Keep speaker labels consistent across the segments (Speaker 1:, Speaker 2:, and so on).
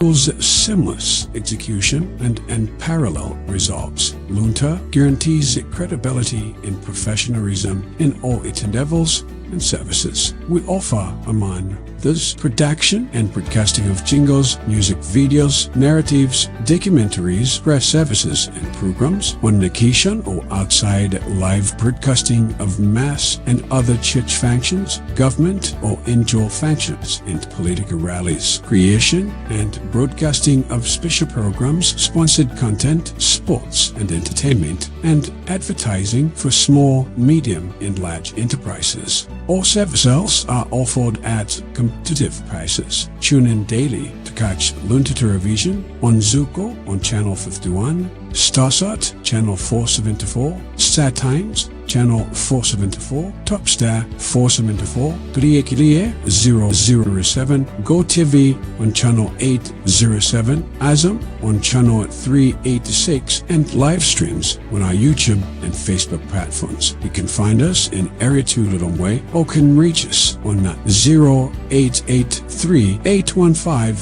Speaker 1: seamless execution and unparalleled results. Luntha guarantees credibility and professionalism in all its endeavors and services. We offer, among this, production and broadcasting of jingles, music videos, narratives, documentaries, press services, and programs on location or outside, live broadcasting of mass and other church functions, government or indoor functions, and political rallies, creation and broadcasting of special programs, sponsored content, sports and entertainment, and advertising for small, medium, and large enterprises. All services are offered at competitive prices. Tune in daily to catch Luntha Television on Zuko on Channel 51, Starsat Channel 474, Star Times Channel 474, Topstar 474, Kriyekilie 007, GoTV on Channel 807, Azam on Channel 386, and live streams on our YouTube and Facebook platforms. You can find us in Area 2 Lilongwe or can reach us on 0883 815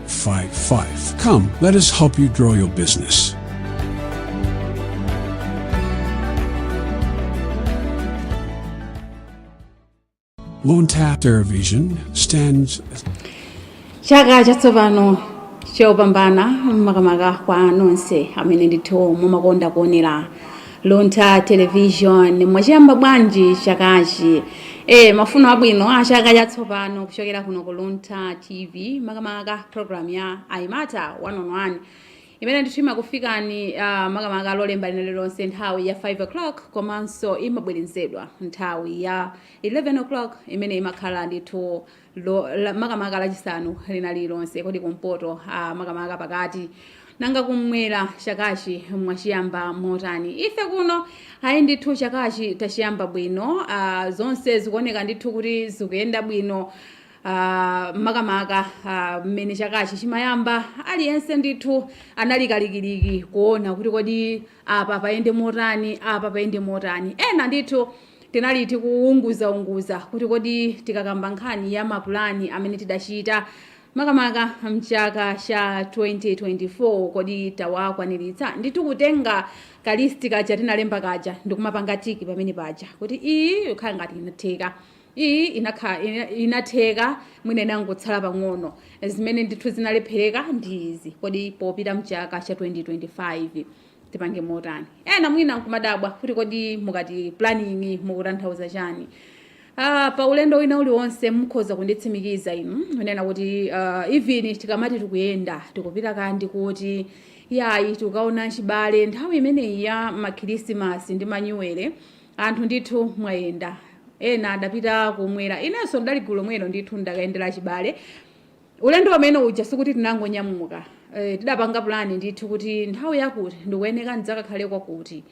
Speaker 1: 055. Come, let us help you grow your business. Luntha Television stands
Speaker 2: chaka chatsopano chopambana makamaka kwa nonse amene ndithu mumakonda kuonera Luntha Television. Mwachiyamba bwanji chakachi mafuno abwino a chaka chatsopano kuchokera kuno ku Luntha TV, makamaka program ya Aimata 1-on-1 imene ndithu imakufikani makamaka lolemba lililonse nthawi ya 5 o'clock, komanso imabwerezedwa nthawi ya 11 o'clock imene imakhala ndithu makamaka lachisanu lina lililonse kodi kumpoto makamaka pakati nanga kumwera chakachi mwachiyamba motani. Ife kuno hayi ndithu chakachi tachiyamba bwino, zonse zikuoneka ndithu kuti zikuyenda bwino. Makamaka mmene chakachi chimayamba aliyense ndithu analikalikiliki kuona kuti kodi apa payende motani, apa payende motani. Ena ndithu tinali tikuunguza kuti kodi tikakamba nkhani ya mapulani amene tidachita makamaka mchaka cha 2024 kodi tawakwaniritsa. Ndithu kutenga kalisti kaja tinalemba kaja ndikumapanga tiki pamene paja kuti iyi ikhala ngati inatheka, iyi inatheka mwine nangotsala pang'ono, zimene ndithu zinalephereka ndi izi. Kodi popita mchaka cha 2025 tipange motani. Ena mwina nkumadabwa kuti kodi mukati planning mukutanthauza chani. Pa ulendo wina uliwonse mukhoza kunditsimikiza inu unena kuti even tikamati tikuyenda tikupita kandi kuti yayi tukaona chibale nthawi imeneyi ya makrisimasi ndi manyuwere anthu ndithu mwayenda. Ena adapita kumwera, inenso ndali gulu mwero ndithu ndakayendera chibale. Ulendo wamene uja sikuti tinangonyamuka, tidapanga plani ndithu kuti nthawi yakuti ndikuyeneka ndidzakakhale kwakuti.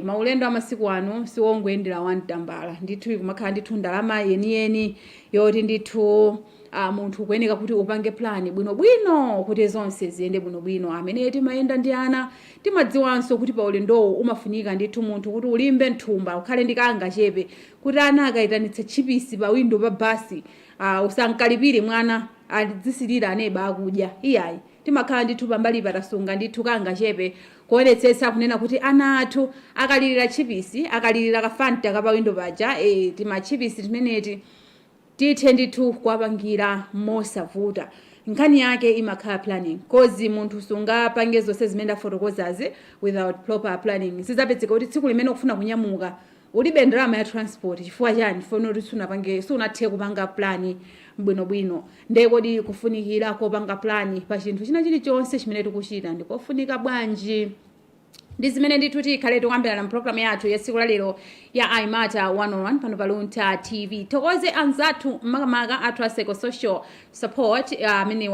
Speaker 2: Maulendo amasiku ano siwongoyendera wamtambala, ndithu ikumakhala ndithu ndalama yeniyeni yoti ndithu munthu kuyeneka kuti upange plani bwinobwino kuti zonse ziyende bwinobwino. Amene timayenda ndi ana timadziwanso kuti pa ulendowo umafunika ndithu munthu kuti ulimbe nthumba, ukhale ndikanga chepe kuti ana akayitanitsa chipisi pa windo pa basi usankalipire mwana adzisirira aneba akudya. Iyayi timakhala ndithu pambali patasunga ndithu kanga chepe kuonetsetsa kunena kuti ana athu akalirira chipisi, akalirira kafanta kapa windo paja timachipisi timeneti tithe ndithu kuwapangira mosavuta. Nkhani yake imakhala planning, kozi munthu sungapange zonse zimene ndafotokozazi without proper planning. Sizapezeka kuti tsiku limene ukufuna kunyamuka ulibe ndalama ya transport. Chifukwa chani? Funa kuti sunathe kupanga plani bwinobwino. Ndiye kodi kufunikira kopanga plani pa chinthu china chilichonse chimene tikuchita ndikofunika bwanji? Ndi zimene ndithu tikhale tikuyambirana program yathu ya tsiku lalero ya Aimata 1-on-1 pano pa Luntha TV. Tokoze anzathu makamaka athu a social support amene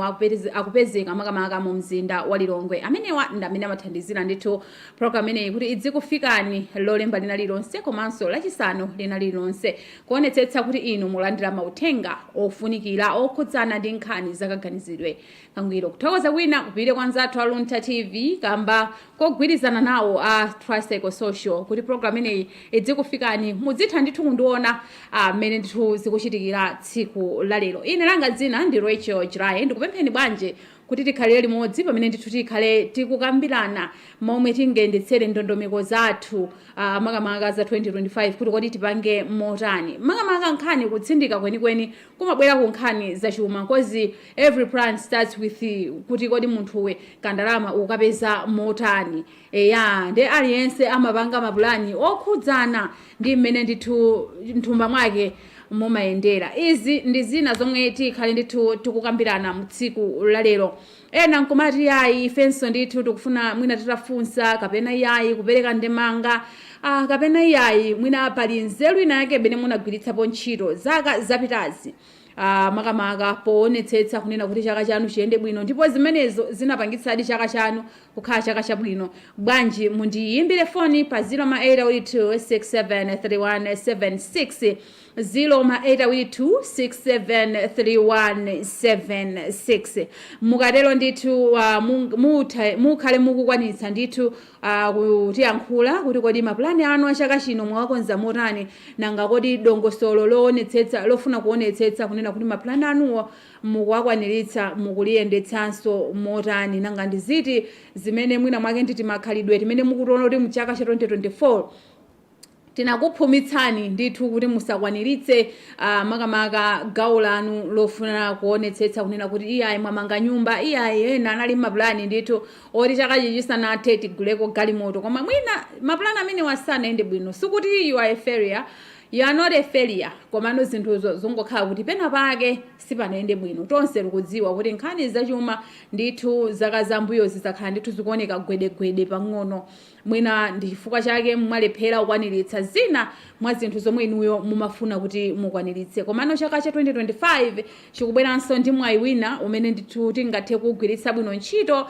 Speaker 2: akupezeka makamaka mu mzinda wa Lilongwe. Amenewa ndi amene amathandizira ndithu program ineyi kuti idzikufikani lolemba lina lilonse komanso lachisanu lina lilonse kuonetsetsa kuti inu mulandira mauthenga ofunikira okhudzana ndi nkhani zakaganizidwe kangwiro. Kuthokoza kwina kupite kwa anzathu a Luntha TV kamba kogwirizana nawo a Tricycle kuti program ineyi idzikufikani mudzitha ndithu kundiona mmene ndithu zikuchitikira tsiku lalero. Ine langa dzina ndi Rachel Jiraye, ndikupempheni bwanje kuti tikhalire limodzi pamene ndithu tikhale tikukambirana momwe tingayendetsere ndondomeko zathu makamaka za 2025 kuti kodi tipange motani. Makamaka nkhani kutsindika kwenikweni kumabwera ku nkhani zachuma, cause every plan starts with kuti kodi munthuwe kandalama ukapeza motani. Nde aliyense amapanga mapulani okhudzana ndi mmene ndithu mthumba mwake mumayendera. Izi ndi zina zomwe tikhale ndithu tikukambirana mtsiku lalero. Ena nkumati yayi ifenso ndithu tikufuna mwina titafunsa kapena yayi kupereka ndemanga kapena yayi mwina pali nzeru ina yake bene munagwiritsapo ntchito zaka zapitazi makamaka poonetsetsa kunena kuti chaka chanu chiyende bwino ndipo zimenezo zinapangitsadi chaka chanu kukhala chaka chabwino. Bwanji mundiyimbire foni pa 0826733176 0826733176. Mukatero ndithu mukhale mukukwanitsa ndithu kutiyankhula kuti kodi mapulani anu achaka chino mwakonza motani, nanga kodi dongosolo loonetsetsa lofuna kuonetsetsa kunena kuti mapulani anuwo mukuwakwaniritsa mukuliyendetsanso motani, nanga ndiziti zimene mwina mwake nditi makhalidwe timene mukutoona kuti mchaka cha 2024 tinakuphumitsani ndithu kuti musakwaniritse makamaka gawo lanu lofuna kuonetsetsa kunena kuti iyayi mwamanga nyumba, iyayi ena anali mapulani ndithu oti chaka chisanathe tiguleko galimoto koma mwina mapulani amene wasanayende bwino. Sikuti you are a failure, you are not a failure, komano zinthuzo zongokhala kuti pena pake sipanayende bwino. Tonse tikudziwa kuti nkhani zachuma ndithu zaka zambuyo zizakhala ndithu zikuoneka gwedegwede pang'ono. Mwina ndi chifukwa chake mwalephera kukwaniritsa zina mwa zinthu zomwe inuyo mumafuna kuti mukwaniritse. Komano chaka cha 2025 chikubweranso ndi mwayi wina umene ndithu tingathe kugwiritsa bwino ntchito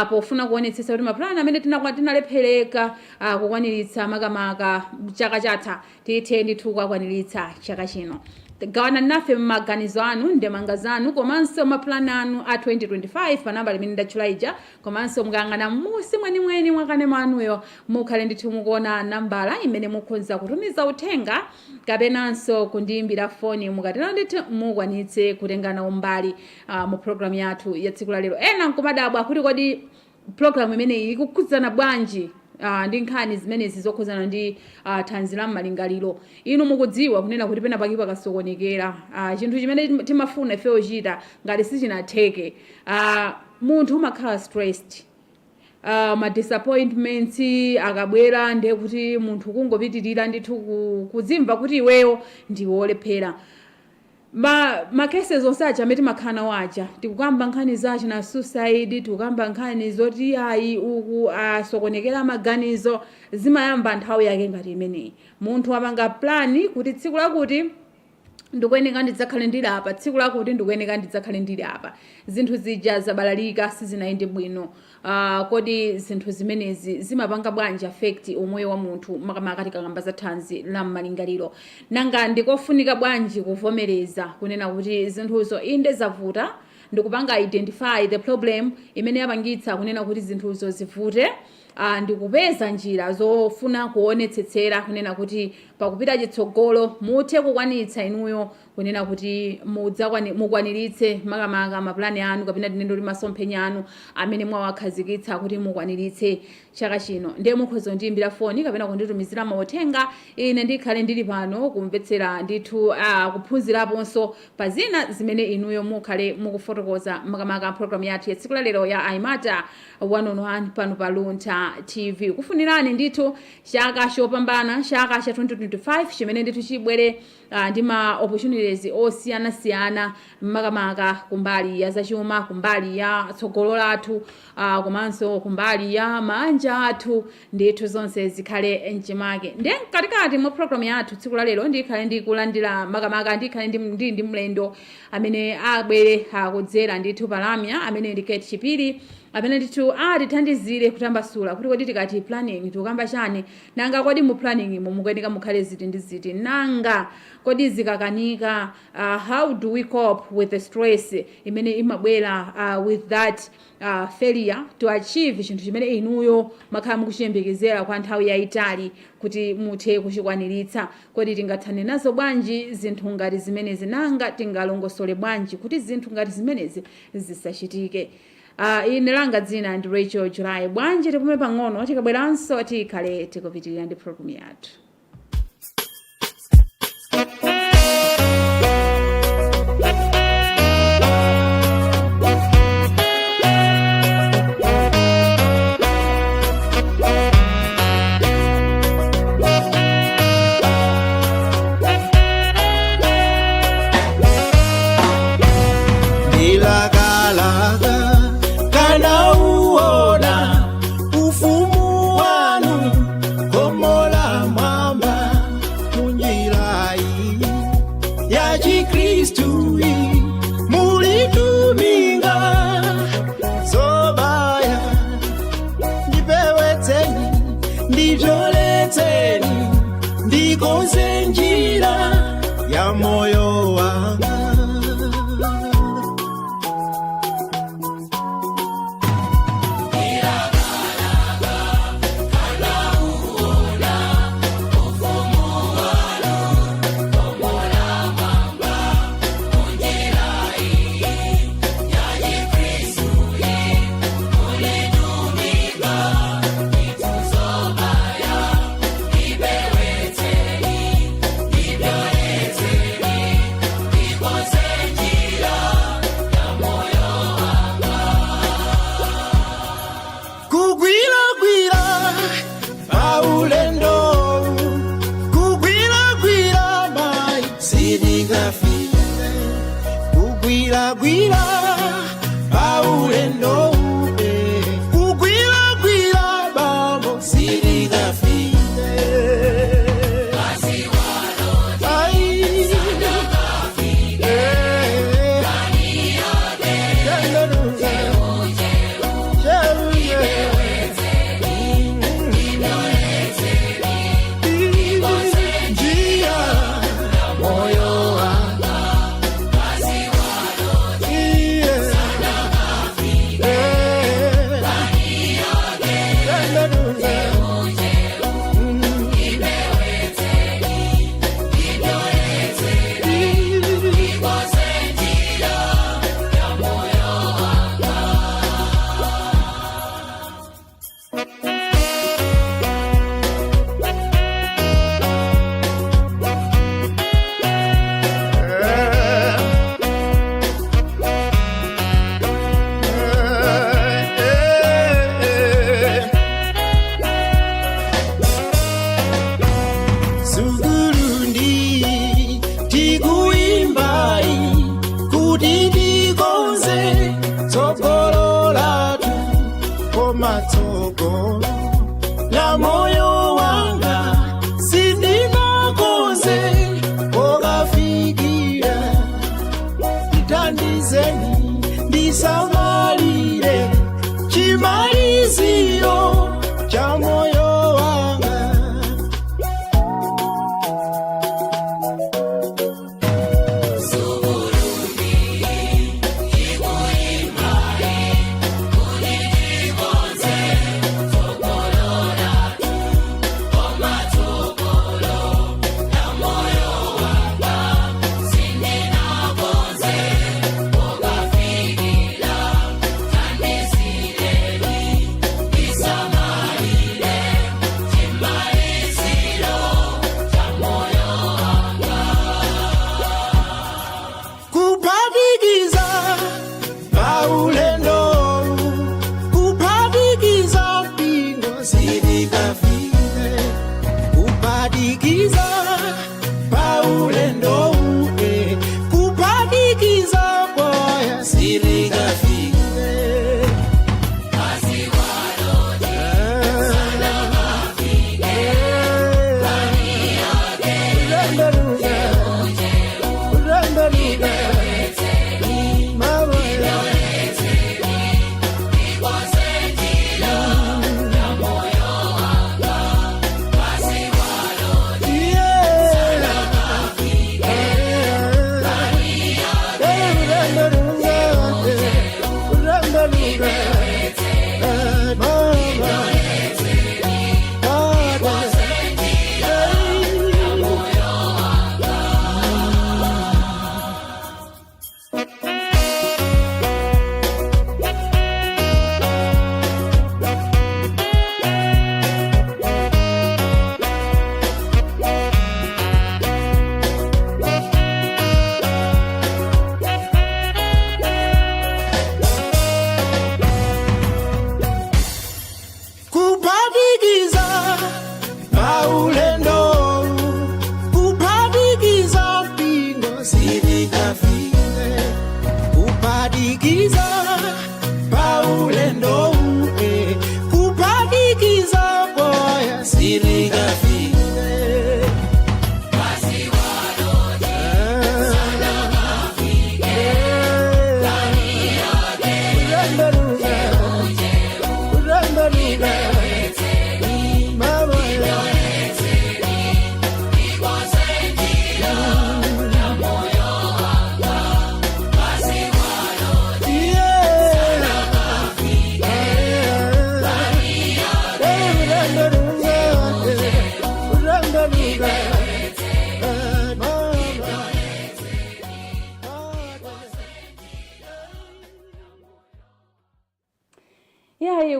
Speaker 2: pofuna kuonetsetsa kuti mapulani amene tinalephereka kukwaniritsa makamaka chaka chatha tithe ndithu kukwaniritsa chaka chino. Gawana nafe maganizo anu, ndemanga zanu, komanso mapulani anu a 2025 pa namba limene ndatchula ija, komanso mukangana musi mweni mwakanema anuyo mukhale ndithu mukuona nambala imene mukhoza kutumiza uthenga kapenanso kundiyimbira foni mukatero ndithu mukwanitse kutengana umbali mu program yathu ya tsiku la lero. Ena nkumadabwa kuti kodi program imene ikukhudzana bwanji ndi nkhani zimenezi zokhudzana ndi thanzi la malingaliro. Inu mukudziwa kunena kuti pena pakipa kasokonekera chinthu chimene timafuna ife ochita ngati sichinatheke munthu umakhala stressed. Ma disappointments akabwera ndiye kuti munthu kungopitirira ndithu kudzimva kuti iweyo ndiwe wolephera. Ma cases onsacha amene timakhala wacha tikukamba nkhani zacho na suicide, tikukamba nkhani zoti ayi uku asokonekera maganizo, zimayamba nthawi yake ngati imeneyi. Munthu apanga plani kuti tsiku lakuti ndikuyeneka ndidzakhale ndili apa, tsiku lakuti ndikuyeneka ndidzakhale ndili apa. Zinthu zija zabalalika sizinayende bwino. Kodi zinthu zimenezi zimapanga bwanji affect umoyo wa munthu makamaka tikakamba za thanzi la malingaliro. Nanga ndikofunika bwanji kuvomereza kunena kuti zinthuzo inde zavuta, ndikupanga identify the problem imene yapangitsa kunena kuti zinthuzo zivute. Ndikupeza njira zofuna kuonetsetsera kunena kuti pakupita chitsogolo muthe kukwanitsa inuyo kunena kuti mukwaniritse makamaka mapulani anu kapena tinendo li masomphenya anu amene mwawakhazikitsa kuti mukwaniritse chaka chino. Ndiye mukhoza kundiyimbira foni kapena kunditumizira mauthenga, ine ndikhale ndili pano kumvetsera ndithu kuphunziraponso pa zina zimene inuyo mukhale mukufotokoza makamaka program yathu ya tsiku la lero ya Aimata 101 pano pa Luntha TV. Kufunirani ndithu chaka chopambana, chaka cha 2025 chimene ndithu chibwere ndi ma opportunities osiyana makamaka kumbali ya zachuma, kumbali ya tsogolo lathu, komanso kumbali ya manja athu, ndithu zonse zikhale mchimake. Ndiye katikati mwa program yathu tsiku la lero ndikhale ndikulandira makamaka ndikhale ndi mlendo amene abwere kudzera ndithu palamya amene ndi Kate Chipiri amene ndithu atithandizire kutambasula kuti kodi tikati planning tikukamba chani, nanga kodi mu planning imo mukuyeneka mukhale ziti ndi ziti, nanga kodi zikakanika, how do we cope with the stress imene imabwera with that failure to achieve chinthu chimene inuyo makhala mukuchiyembekezera kwa nthawi yayitali kuti muthe kuchikwaniritsa. Kodi tingathane nazo bwanji zinthu ngati zimenezi, nanga tingalongosole bwanji kuti zinthu ngati zimenezi zisachitike. Ine langa dzina ndi Rachel July. Bwanji tipume pang'ono tikabweranso tikhale tikupitirira ndi program yathu.
Speaker 3: Ndikonze njira ya moyo wanga.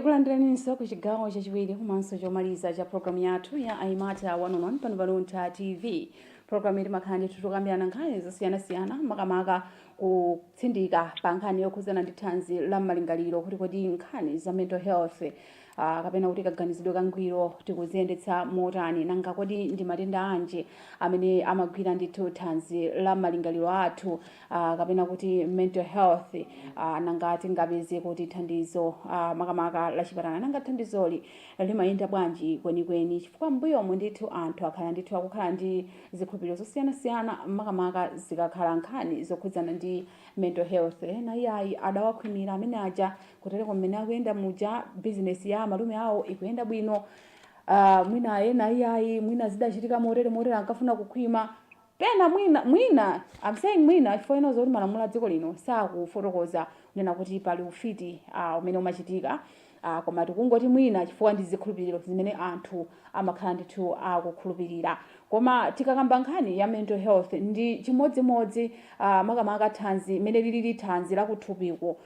Speaker 2: kulandiraniso ku chigawo chachiwiri komanso chomaliza cha programu yathu ya aimata 101 pano pa Luntha TV. Programu ili makhala ndi tukambirana nkhani zosiyanasiyana makamaka kutsindika pa nkhani yokhuzana ndi thanzi la malingaliro kuti kodi nkhani za mental health kapena kuti kaganizidwe kangwiro tikuziyendetsa motani nanga kodi ndi matenda anji amene amagwira ndithu thanzi la malingaliro athu kapena kuti mental health nanga tingapeze kuti thandizo makamaka la chipatala nanga thandizoli limayenda bwanji kwenikweni chifukwa mbuyomu ndithu anthu akhala ndithu akukhala ndi zikhulupiriro zosiyanasiyana makamaka zikakhala nkhani zokhudzana ndi mental health na iyayi adawakhwimira amene aja kutereko mmene akuyenda muja business ya malume awo ikuyenda bwino mwina ena iyayi mwina zidachitika motere ankafuna kukhwima pena mwina I'm saying mwina chifukwa ino zoti malamulo a dziko lino sakufotokoza kunena kuti pali ufiti umene umachitika koma tikungoti mwina chifukwa ndi zikhulupiriro zimene anthu amakhala ndithu akukhulupirira koma tikakamba nkhani ya mental health ndi chimodzimodzi makamaka thanzi imene lili thanzi lakuthupiko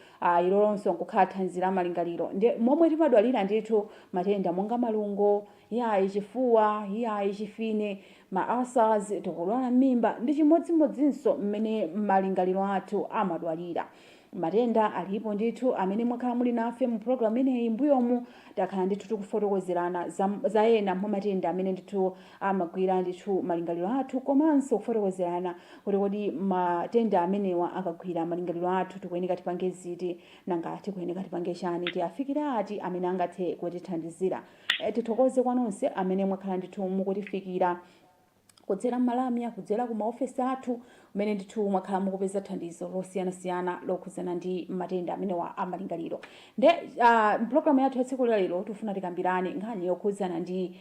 Speaker 2: ilolonso nkukhala thanzi la malingaliro ndi momwe timadwalira ndithu matenda monga malungo iyayi chifuwa iyayi chifine ma ulcers tikudwala mimba ndi chimodzimodzinso mmene malingaliro athu amadwalira. Matenda alipo ndithu amene mwakhala muli nafe mu program ineyi mbuyomu takhala ndithu tikufotokozerana za ena mwa matenda amene ndithu amagwira ndithu malingaliro athu komanso kufotokozerana kuti kodi matenda amenewa akagwira malingaliro athu tikuyeneka tipange ziti nanga tikuyeneka tipange chani tiafikira ati amene angathe kutithandizira. Tithokoze kwa nonse amene mwakhala ndithu mukutifikira kudzera malamya kudzera ku maofesi athu umene ndithu mwakhala mukupeza thandizo losiyanasiyana lokhudzana ndi matenda amenewa amalingaliro. Nde programu yathu ya tsiku lero tifuna tikambirane nkhani yokhudzana ndi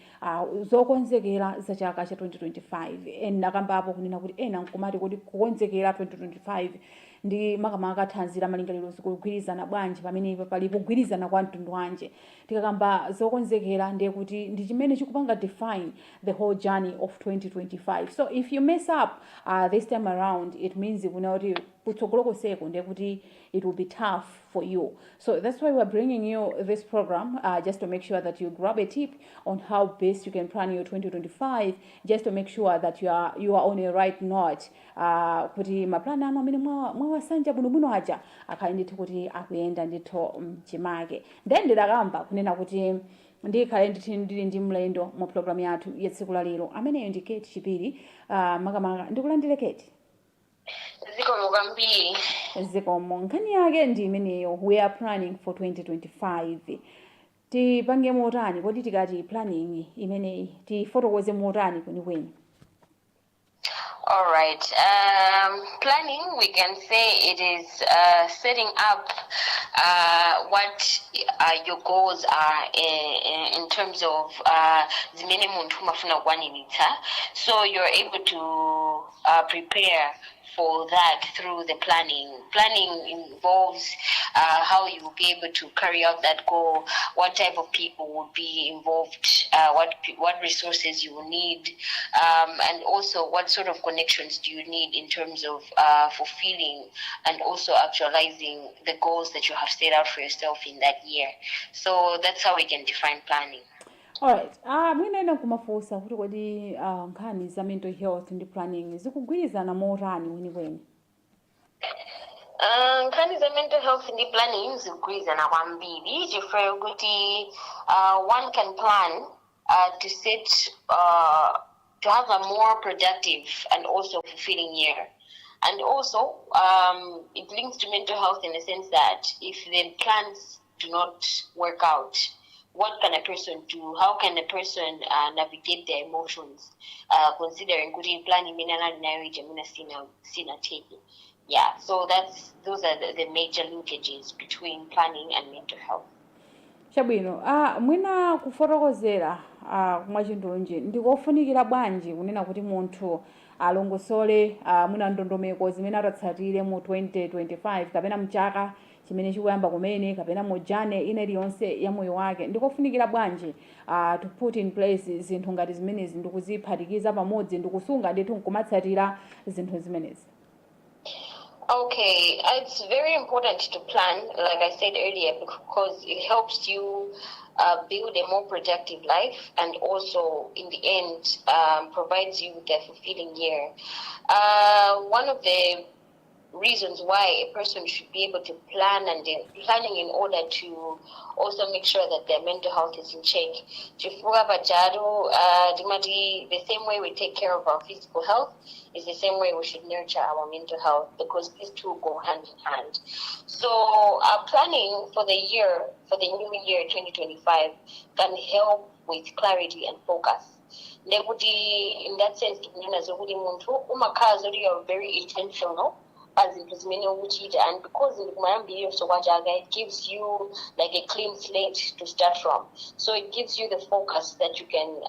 Speaker 2: zokonzekera za chaka cha 2025 ena akambapo kunena kuti ena nkumati kuti kukonzekera 2025 ndi makamaka thanzi la malingaliro zikugwirizana bwanji pamene pali kugwirizana kwa mtundu wanje. Tikakamba zokonzekera ndiye kuti ndi chimene chikupanga define the whole journey of 2025. So if you mess up this time around, it means kuti kutsogolo koseko ndiye kuti it will be tough for you. So that's why we're bringing you this program just to make sure that you grab a tip on how best you can plan your 2025, just to make sure that you are on a right note. Kuti maplani anu amene mwawasanja bwinobwino aja akhale ndithu kuti akuyenda ndithu mchimake. Then ndidakamba kunena kuti ndikhale ndili ndi mlendo mu program yathu ya tsiku la lero ameneyo ndi Kate Chipiri. Makamaka ndikulandire Kate.
Speaker 4: Zikomo kwambiri.
Speaker 2: Zikomo nkhani yake ndi imeneyo we are planning for 2025. Tipange motani kodi tikati planning imeneyi tifotokoze motani kwenikweni.
Speaker 4: All right. Planning, we can say it is setting up what your goals are in terms of zimene munthu mafuna kwaniritsa. So you're able to prepare for that through the planning. Planning involves how you will be able to carry out that goal, what type of people will be involved, what resources you will need, and also what sort of connections do you need in terms of fulfilling and also actualizing the goals that you have set out for yourself in that year. So that's how we can define planning.
Speaker 2: Alright, mwina kumafunsa kuti kodi nkhani za mental health ndi planning zikugwirizana motani weniweni?
Speaker 4: Nkhani za mental health ndi planning zikugwirizana kwambiri chifukwa kuti one can plan to set to have a more productive and also fulfilling year. And also, it links to mental health in the sense that if the plans do not work out, what can a person do? How can a person navigate their emotions? Considering good planning, yeah. So those are the major linkages between planning and mental health.
Speaker 2: Chabwino, mwina kufotokozera kumwachindunji ndikofunikira bwanji kunena kuti munthu alongosole mwina ndondomeko zimene atatsatire mu 2025 kapena mchaka chimene chikuyamba kumene kapena mu jane inali yonse ya moyo wake, ndikofunikira bwanji to put in place zinthu ngati zimenezi ndikuziphatikiza pamodzi ndikusunga ndithu nkumatsatira zinthu zimenezi?
Speaker 4: Okay, it's very important to plan, like I said earlier, because it helps you build a more productive life and also, in the end, provides you with a fulfilling year. One of the reasons why a person should be able to plan and planning in order to also make sure that their mental health is in check. The same way we take care of our physical health is the same way we should nurture our mental health, because these two go hand in hand. So planning for the new year 2025 can help with clarity and focus. In that sense, you are very intentional as it is many and because it gives you like a clean slate to start from. So it gives you the focus that you can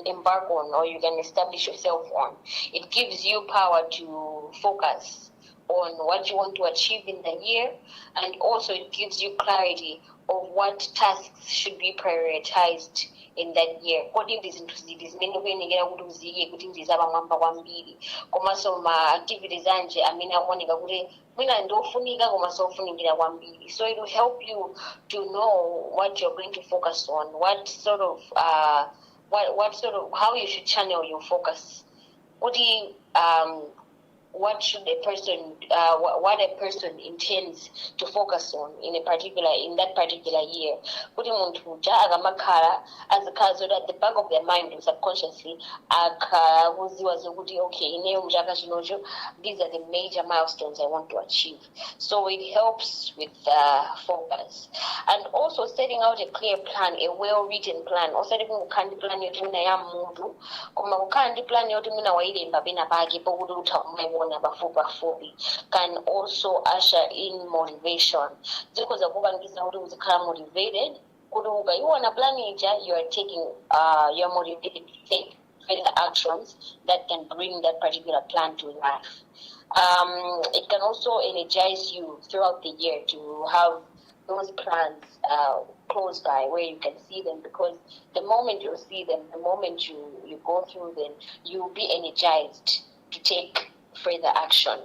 Speaker 4: embark on or you can establish yourself on. It gives you power to focus on what you want to achieve in the year, and also it gives you clarity of what tasks should be prioritized in that year. Kodwa izinto zimene kuyenekera kuti uziye kuti ndizaba mwamba kwambiri komanso ma activities anje amene akuoneka kuti mwina ndofunika komanso ofunikira kwambiri. So it will help you to know what you're going to focus on, what sort of how you should channel your focus. What should a person what a person intends to focus on in that particular year. Kuti muntu uja akamakhala azikhazo at the back of their mind subconsciously akakuziwa zokuti okay, ineyo mchaka chinocho these are the major milestones I want to achieve. So it helps with focus, and also setting out a clear plan, a well-written plan. Also kukhandi plan yoti mina ya muntu koma kukhandi plan yoti mina wailemba pena pake pokuti utha can also usher in motivation. Because motivated, you want a plan, you are taking you're motivated to take further actions that can bring that particular plan to life. It can also energize you throughout the year to have those plans close by where you can see them, because the moment you see them, the moment you go through them, you'll be energized to take further action.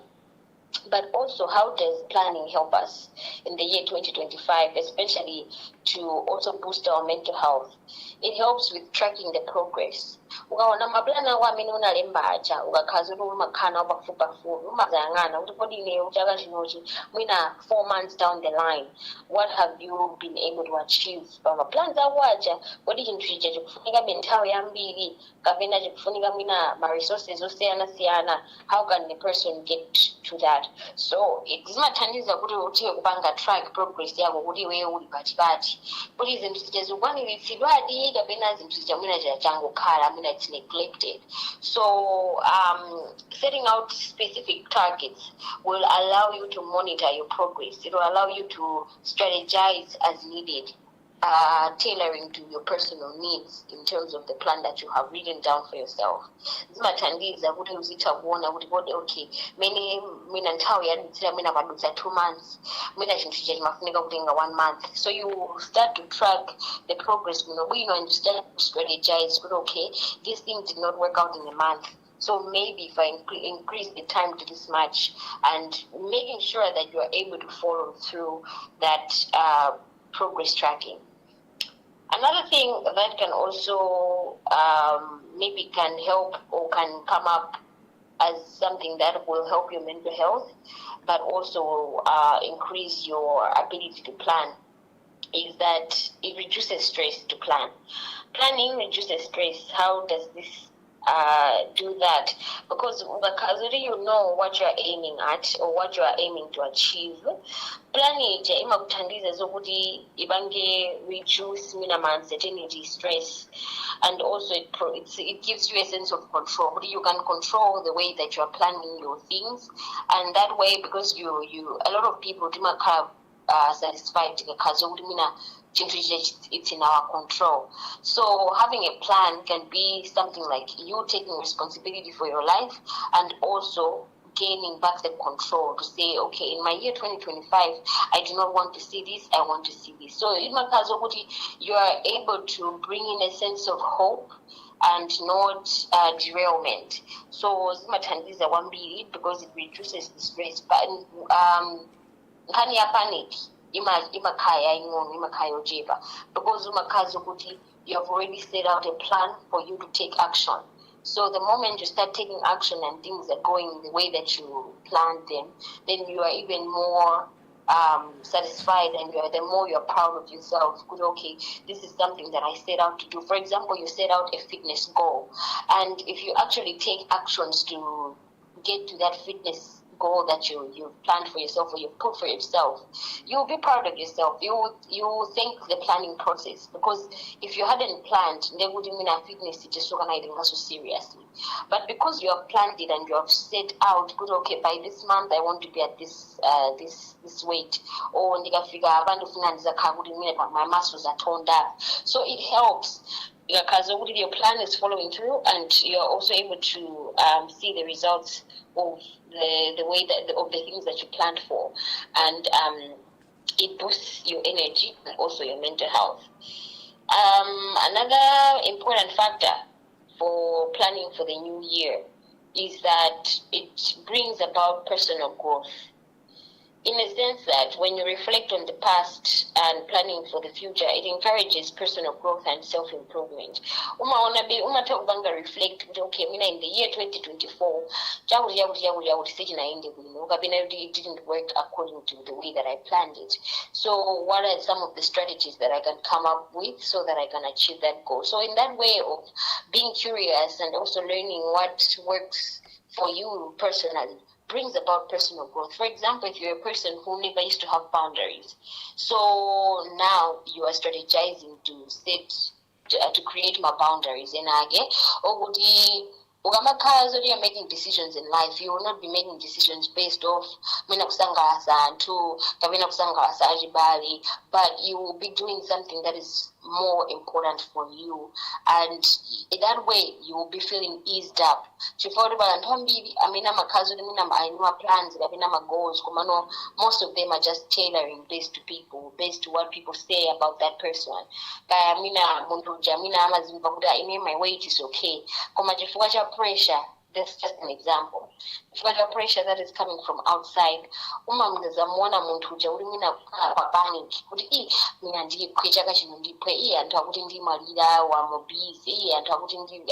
Speaker 4: But also, how does planning help us in the year 2025, especially to also boost our mental health? It helps with tracking the progress. Ukaona maplana wamene unalemba aja ukakhaza kuti umakhana pafupipafupi umazayang'ana kuti kodi ine uchaka chinochi mwina 4 months down the line, what have you been able to achieve pamaplans ako aja? Kodi chinthu chija chikufunika nthawi yambiri kapena chikufunika mwina ma resources osiyana-siyana? How can the person get to that? So zimathandiza kuti utiwe kupanga track progress yako kuti iweyo uli patikati, kuti zinthu zija zikukwaniritsidwadi kapena zinthu zija mwina changokhala mwina it's neglected. So setting out specific targets will allow you to monitor your progress. It will allow you to strategize as needed. tailoring to your personal needs in terms of the plan that you have written down for yourself. Zimathandiza kuti uzitha kuona kuti kodi okay mina nthawi yanditsira mina padutsa 2 months mina chinthu chija chimafunika kutenga 1 month, so you start to track the progress bwinobwino and you start to strategize kuti okay, this thing did not work out in a month, so maybe if I increase the time to this much, and making sure that you are able to follow through that progress tracking. Another thing that can also maybe can help or can come up as something that will help your mental health, but also increase your ability to plan, is that it reduces stress to plan. Planning reduces stress. How does this do that? Because you know what you are aiming at or what you are aiming to achieve. Planning imakuthandiza zokuthi ibange reduce minimum uncertainty, stress, and also it gives you a sense of control. You can control the way that you are planning your things, and that way, because you a lot of people satisfied because it's in our control. So having a plan can be something like you taking responsibility for your life and also gaining back the control to say, okay, in my year 2025, I do not want to see this, I want to see this. So in Makazobuti, you are able to bring in a sense of hope and not derailment. So Zimatandiza Wambiri, because it reduces the stress. But panic. Because you have already set out a plan for you to take action. So the moment you start taking action and things are going the way that you planned them, then you are even more satisfied, and the more you're proud of yourself. Good, okay, this is something that I set out to do. For example, you set out a fitness goal, and if you actually take actions to get to that fitness goal that you planned for yourself or you put for yourself, you'll be proud of yourself. You will thank the planning process, because if you hadn't planned, they wouldn't mean a fitness just organizing so seriously. But because you have planned it and you have set out, good, okay, by this month I want to be at this weight, or my muscles are toned up. So it helps. Because your plan is following through, and you're also able to see the results of the way that of the things that you planned for, and it boosts your energy and also your mental health. Another important factor for planning for the new year is that it brings about personal growth. In a sense that when you reflect on the past and planning for the future, it encourages personal growth and self-improvement. Reflect, okay, in the year 2024, it didn't work according to the way that I planned it. So what are some of the strategies that I can come up with so that I can achieve that goal? So in that way of being curious and also learning what works for you personally, brings about personal growth. For example, if you're a person who never used to have boundaries, so now you are strategizing to set to create more boundaries. And you're making decisions in life, you will not be making decisions based off but you will be doing something that is more important for you, and in that way you will be feeling eased up. Most of them are just tailoring based to people, based to what people say about that person. My weight is okay. Pressure, that's just an example. If you have a pressure that is coming from outside, panic.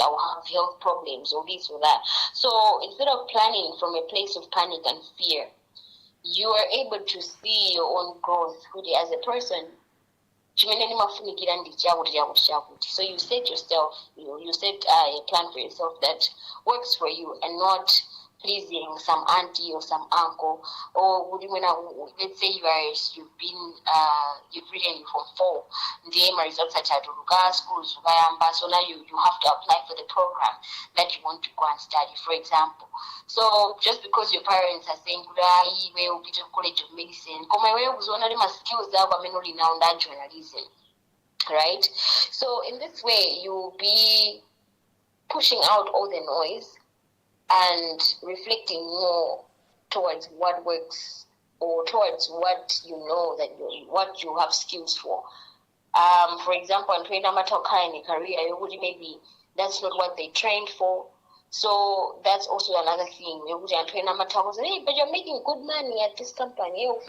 Speaker 4: I'll have health problems or this or that. So instead of planning from a place of panic and fear, you are able to see your own growth as a person. So you set yourself, you set a plan for yourself that works for you, and not pleasing some auntie or some uncle, or let's say you've written from 4, the results such as schools, so now you have to apply for the program that you want to go and study, for example. So just because your parents are saying we'll be to college of medicine, skills that journalism. right? So in this way, you'll be pushing out all the noise and reflecting more towards what works or towards what you know that what you have skills for. For example, in career, maybe that's not what they trained for. So that's also another thing. Hey, but you're making good money at this company. And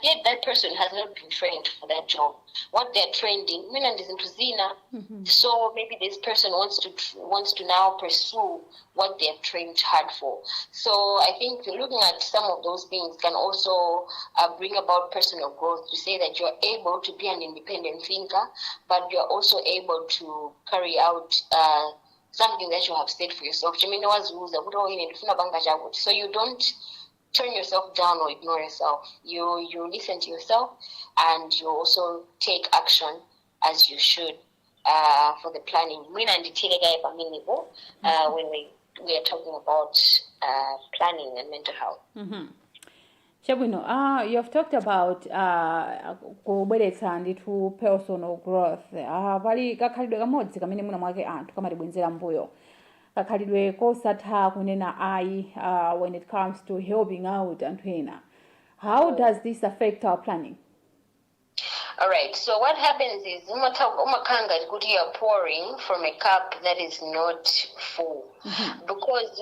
Speaker 4: yet that person has not been trained for that job. What they're trained in, so maybe this person wants to now pursue what they're trained hard for. So I think looking at some of those things can also bring about personal growth, to say that you're able to be an independent thinker, but you're also able to carry out something that you have set for yourself. So you don't turn yourself down or ignore yourself. You listen to yourself, and you also take action as you should for the planning. When we are talking about planning and mental health.
Speaker 2: Shabwino, you have talked about kubweretsa ndithu personal growth. Pali kakhalidwe kamodzi kamene muna mwake anthu kamatibwenzera mbuyo. Kakhalidwe kosatha kunena ayi when it comes to helping out anthu ena. How does this affect our planning?
Speaker 4: All right. So what happens is umakanga you are pouring from a cup that is not full. Because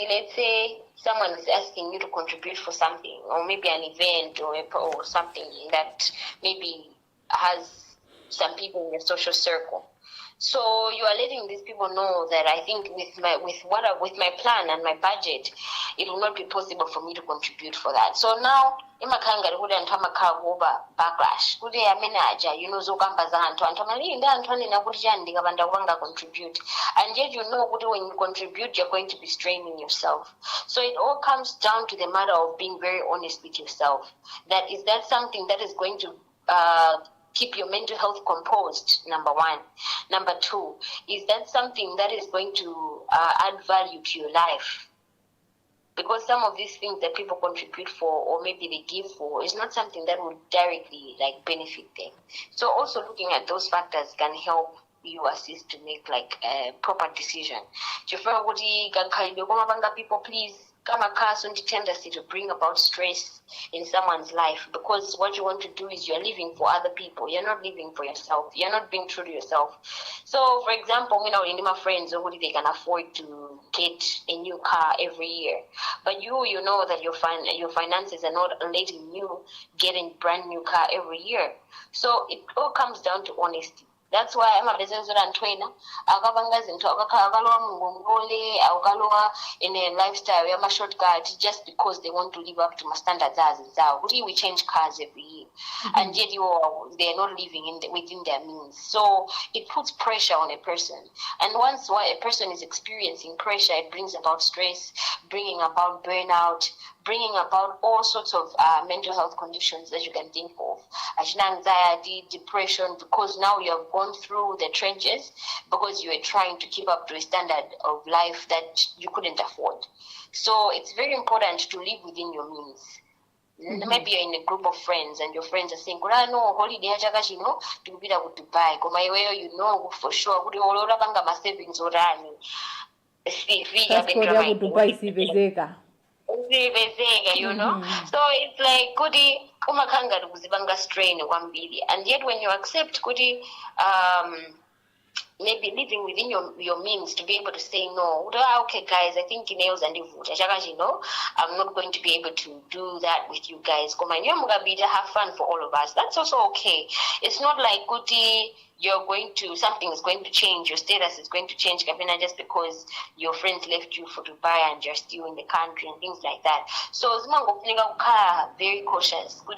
Speaker 4: let's say someone is asking you to contribute for something, or maybe an event or something that maybe has some people in your social circle. So you are letting these people know that I think with my plan and my budget, it will not be possible for me to contribute for that. So now imakanga backlash. Contribute. And yet when you contribute, you're going to be straining yourself. So it all comes down to the matter of being very honest with yourself. That is that something that is going to keep your mental health composed, number one. Number two, is that something that is going to add value to your life? Because some of these things that people contribute for, or maybe they give for, is not something that will directly benefit them. So also looking at those factors can help you assist to make a proper decision. People, please come across the tendency to bring about stress in someone's life, because what you want to do is you're living for other people. You're not living for yourself. You're not being true to yourself. So, for example, in my friends, they can afford to get a new car every year, but you know that your finances are not letting you get a brand new car every year. So it all comes down to honesty. That's why I'm a business trainer. In a lifestyle, I'm a shortcut just because they want to live up to my standards. We change cars every year, and yet they are not living within their means. So it puts pressure on a person, and once a person is experiencing pressure, it brings about stress, bringing about burnout, bringing about all sorts of mental health conditions that you can think of, anxiety, depression, because now you have gone through the trenches because you were trying to keep up to a standard of life that you couldn't afford. So it's very important to live within your means. Maybe you're in a group of friends and your friends are saying, no, holiday to be to Dubai. For sure, my savings or So it's like kudi umakanga kuzibanga strain kwambili, and yet when you accept kudi maybe living within your means to be able to say no. Okay, guys, I think nails and I'm not going to be able to do that with you guys. Have fun for all of us. That's also okay. It's not like kudi something is going to change, your status is going to change, just because your friends left you for Dubai and you're still in the country and things like that. So very cautious. Am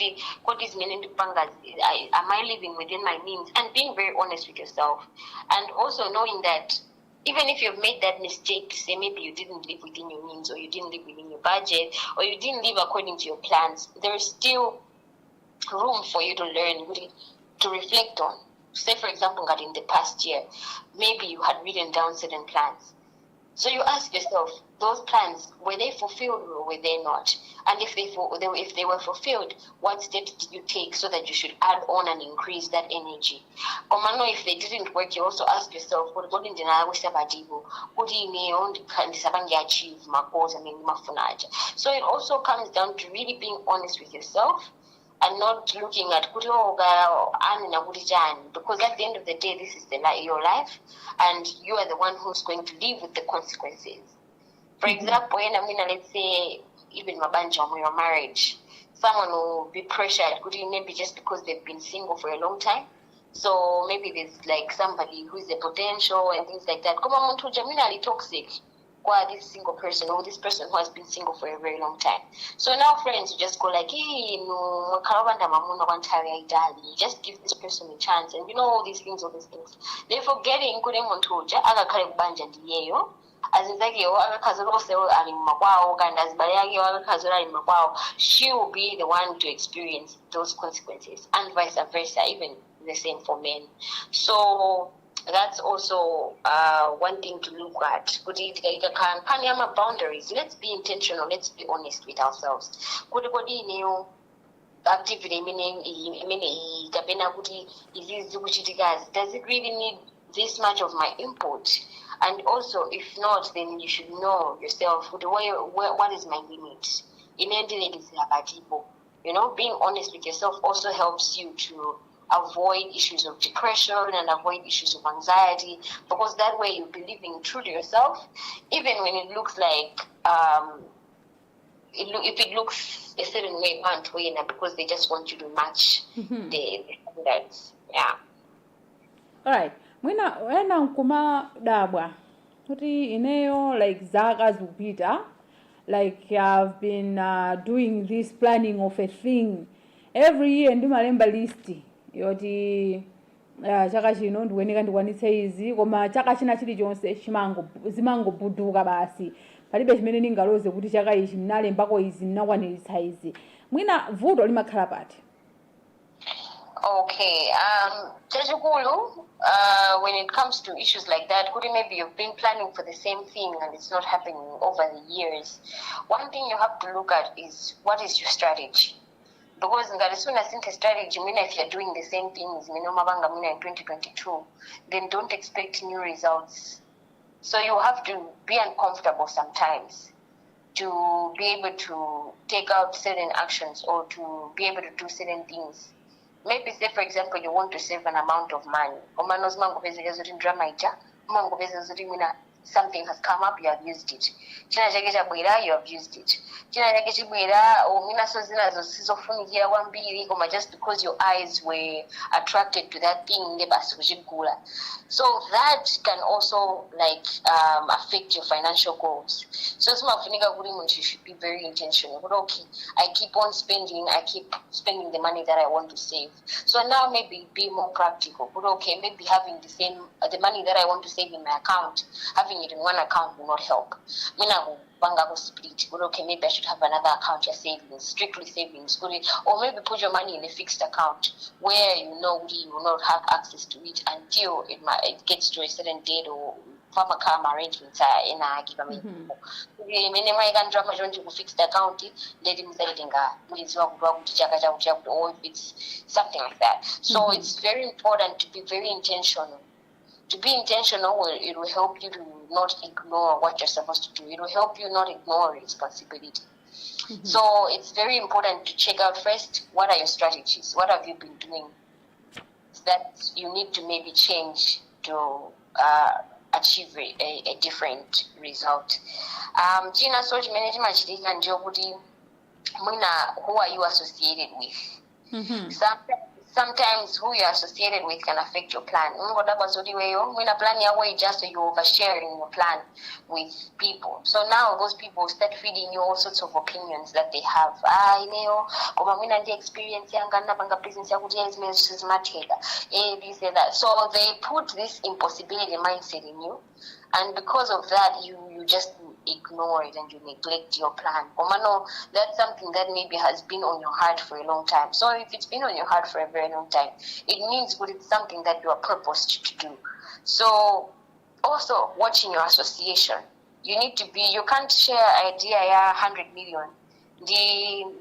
Speaker 4: I living within my means? And being very honest with yourself. And also knowing that even if you've made that mistake to say maybe you didn't live within your means, or you didn't live within your budget, or you didn't live according to your plans, there is still room for you to learn, to reflect on. Say, for example, in the past year, maybe you had written down certain plans. So you ask yourself, those plans, were they fulfilled or were they not? And if they were fulfilled, what steps did you take so that you should add on and increase that energy? Komano, if they didn't work, you also ask yourself, what did I achieve my goals and mafunaja? So it also comes down to really being honest with yourself and not looking at because at the end of the day, this is your life, and you are the one who's going to live with the consequences. For example, let's say even mabanja or your marriage, someone will be pressured, maybe just because they've been single for a long time. So maybe there's like somebody who is a potential and things like that. Come on, toxic. This single person or this person who has been single for a very long time. So now friends just go like, hey, just give this person a chance, and all these things. They're forgetting she will be the one to experience those consequences, and vice versa, even the same for men. So that's also one thing to look at. Boundaries. Let's be intentional. Let's be honest with ourselves. Activity does it really need this much of my input? And also, if not, then you should know yourself. What is my limit? Being honest with yourself also helps you to avoid issues of depression and avoid issues of anxiety, because that way you'll be living true to yourself, even when it looks like if it looks a certain way, because they just want you to match the standards. Yeah.
Speaker 2: All right. Wena nkuma dabwa kuti ineyo like zaka zupita, like I've been doing this planning of a thing every year, ndimalemba listi yoti chaka chino ndiwenika ndikwanitse izi, koma chaka china chilichonse zimangobuduka basi, palibe chimene ndingaloze kuti chaka ichi ndinalembako izi ndinakwaniritsa izi. Mwina vuto limakhala pati?
Speaker 4: Okay, when it comes to issues like that, maybe you've been planning for the same thing and it's not happening over the years. One thing you have to look at is, what is your strategy? Because as soon as I think a strategy, if you're doing the same things in 2022, then don't expect new results. So you have to be uncomfortable sometimes to be able to take out certain actions or to be able to do certain things. Maybe say, for example, you want to save an amount of money. Something has come up, you have used it. You have used it. Just because your eyes were attracted to that thing. So that can also affect your financial goals. So you should be very intentional. But okay, I keep on spending, the money that I want to save. So now maybe be more practical. But okay, maybe having the money that I want to save in my account, having it in one account will not help. Split, but okay, maybe I should have another account you're savings, strictly savings, or maybe put your money in a fixed account where you will not have access to it until it gets to a certain date, or farmer arrangements are in a given. Fixed account, or if it's something like that. So it's very important to be very intentional. To be intentional, it will help you to not ignore what you're supposed to do. It will help you not ignore responsibility. So it's very important to check out first, what are your strategies? What have you been doing that you need to maybe change to achieve a different result? Gina, so management, who are you associated with? Sometimes who you're associated with can affect your plan. When a plan your way, just so you're oversharing your plan with people. So now those people start feeding you all sorts of opinions that they have. Experience this and that. So they put this impossibility mindset in you, and because of that, you just ignore it and you neglect your plan. That's something that maybe has been on your heart for a long time. So if it's been on your heart for a very long time, it means it's something that you are purposed to do. So also watching your association. you can't share idea ya 100 million.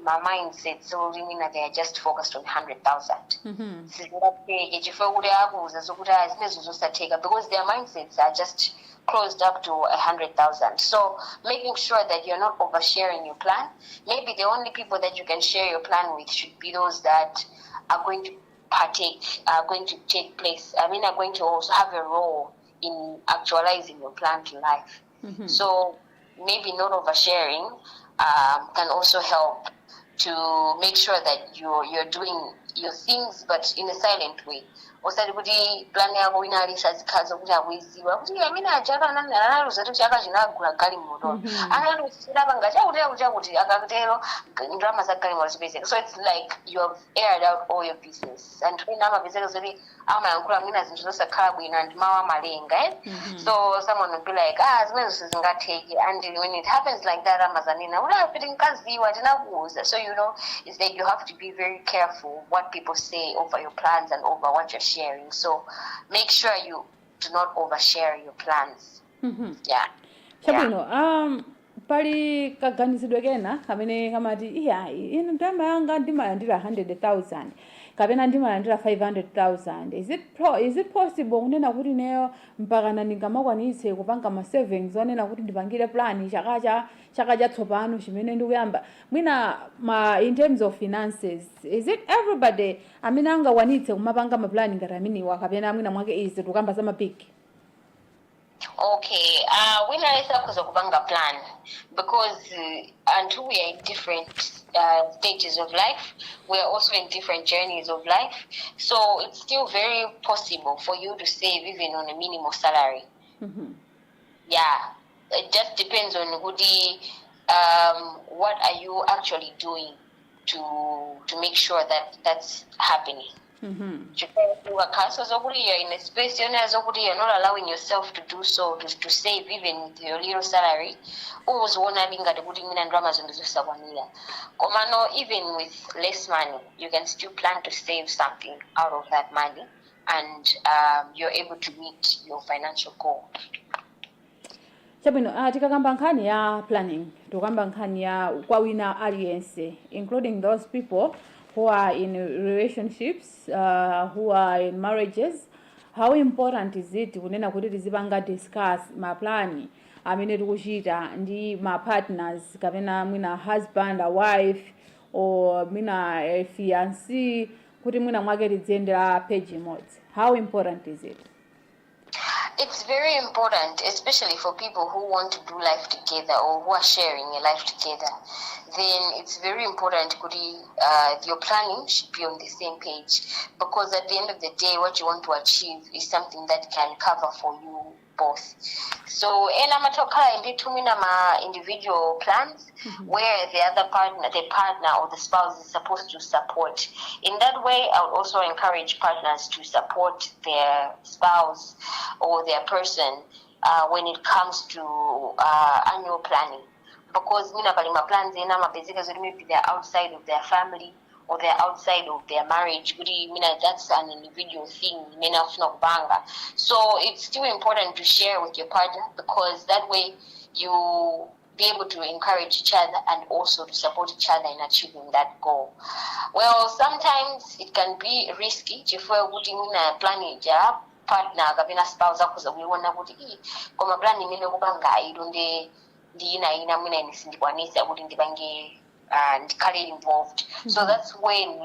Speaker 4: My mindset, so we mean that they are just focused on 100,000. Because their mindsets are just closed up to 100,000. So making sure that you're not oversharing your plan. Maybe the only people that you can share your plan with should be those that are going to partake, are going to take place. Are going to also have a role in actualizing your plan to life. So maybe not oversharing can also help to make sure that you're doing your things, but in a silent way. Osati kuti plan yako inalisa zikhaza kuti akuiziwa kuti amene ajaka nanaluza kuti chaka chinagula galimoto analusira panga chakuti akatero ndalama za galimoto zipezeka. So it's like you have aired out all your business, and when amapezeka zoti amayankhula mwina zinthu zosakhala bwino and mawa malenga so someone will be like zimene zonse zingatheki, and when it happens like that amazanina ulapiti nkaziwa tinakuuza. So it's like you have to be very careful what people say over your plans and over what you're sharing. So make sure you do not overshare your plans.
Speaker 2: Pali kaganizidwe kena kamene kamati inu ndalama yanga ndimalandira 100,000 kapena ndimalandira 500,000. Is it possible kunena kuti neyo mpaka ndingamakwanitse kupanga ma savings onena kuti ndipangire plan chaka chatsopano chimene ndikuyamba mwina in terms of finances? Is it everybody amene angakwanitse kumapanga ma plan ngati amene kapena mwina mwake izi tukamba za mapiki?
Speaker 4: Okay, we naweza kuza kupanga plan because until we are in different stages of life, we are also in different journeys of life. So it's still very possible for you to save even on a minimal salary. Yeah, it just depends on what are you actually doing to make sure that that's happening. You're in a space you're not allowing yourself to do so, to save even with your little salary. Even with less money, you can still plan to save something out of that money, and you're able to meet your financial goal.
Speaker 2: Chabwino, tikakamba nkhani ya planning, tukamba nkhani ya kwa wina aliyense, including those people who are in relationships, who are in marriages. How important is it kunena kuti tizipanga discuss ma plan amene tikuchita ndi ma partners kapena mwina husband or wife or mwina fiancé kuti mwina mwake tidziyendera page imodzi? How important is it?
Speaker 4: It's very important, especially for people who want to do life together or who are sharing a life together. Then it's very important your planning should be on the same page, because at the end of the day, what you want to achieve is something that can cover for you both. So, individual plans where the partner or the spouse is supposed to support. In that way, I would also encourage partners to support their spouse or their person when it comes to annual planning. Because plans maybe they're outside of their family or they're outside of their marriage. That's an individual thing. So it's still important to share with your partner, because that way you be able to encourage each other and also to support each other in achieving that goal. Well, sometimes it can be risky if we're planning job partner kapena spouse akuza kuiona kuti koma plan imene kupanga ilonde ndina mwina nisindikwanisa kuti ndipange ndikhale involved. So that's when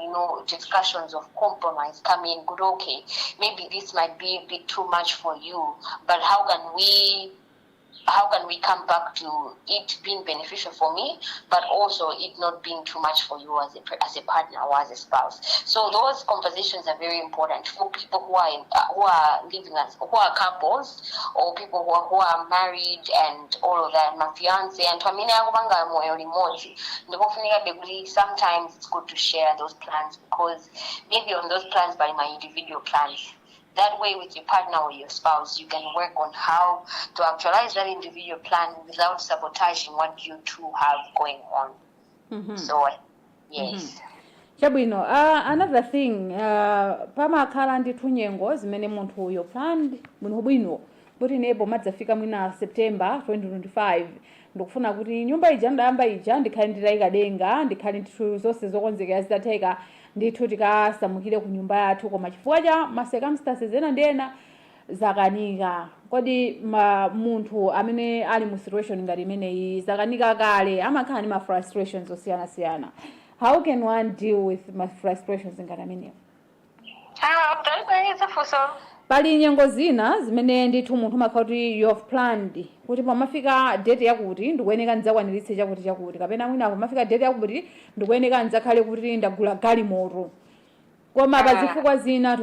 Speaker 4: discussions of compromise come in. Good, okay, maybe this might be a bit too much for you, but how can we come back to it being beneficial for me, but also it not being too much for you as a partner or as a spouse? So those conversations are very important for people who are living who are couples, or people who are married and all of that. My fiance and sometimes it's good to share those plans, because maybe on those plans by my individual plans. That way, with your partner or your spouse, you can work on how to actualize that individual plan without sabotaging what you two have going on. So, yes.
Speaker 2: Chabwino, another thing, pamakhala ndithu nyengo zimene munthu uyo planned munthu bwino kuti nepo madzafika mwina September 2025 ndikufuna kuti nyumba ija ndayamba ija ndikhale nditayika denga, ndikhale ndithu zonse zokonzekera zitatheka ndithu tikasamukire ku nyumba yathu, koma chifukwa cha ma circumstances ena ndi ena zakanika. Kodi munthu amene ali mu situation ngati imeneyi zakanika kale amakhala ndi ma frustrations osiyanasiyana. How can one deal with my frustrations ngati ameneyo? Pali nyengo zina zimene ndithu munthu makhala kuti you have planned kuti pamafika date yakuti ndikuyeneka ndidzakwaniritse chakuti kapena mwina pamafika date yakuti ndikuyeneka ndidzakhale kuti ndagula galimoto, koma pa zifukwa zina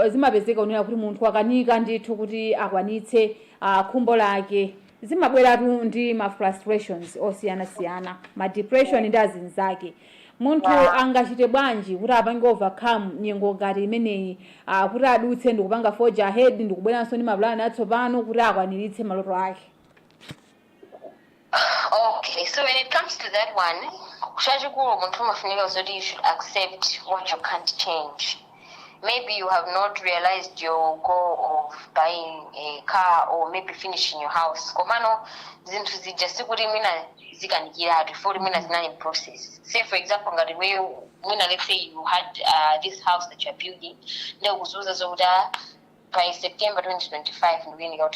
Speaker 2: zimapezeka unena kuti munthu akanika ndithu kuti akwanitse khumbo lake, zimabweratu ndi ma frustrations osiyanasiyana, ma depression ndi azinzake. Munthu angachite bwanji kuti apange overcome nyengo ngati imeneyi, kuti adutse ndikupanga forge ahead ndikubweranso ndi mapulani atsopano kuti akwaniritse maloto ake?
Speaker 4: Okay, so when it comes to that one, you should accept what you can't change. Maybe you have not realized your goal of buying a car or maybe finishing your house. Komano zintu zijasukuri mina zikanikira before mina zina in process. Say for example, let's say you had this house that you're building, now kuzuza zoda by September 2025 and we out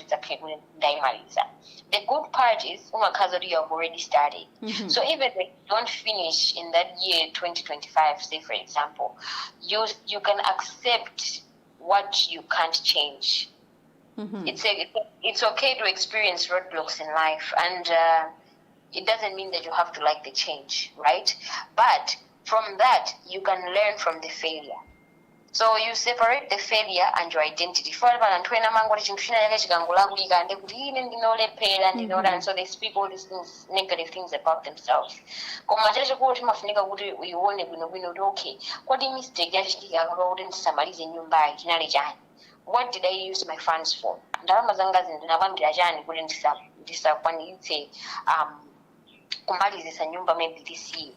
Speaker 4: the good part is you have already started. So even when you don't finish in that year 2025, say for example, you can accept what you can't change. It's okay to experience roadblocks in life, and it doesn't mean that you have to like the change, right? But from that you can learn from the failure. So you separate the failure and your identity. For example, and so they speak all these things, negative things about themselves. What did I use my funds for? Maybe this year.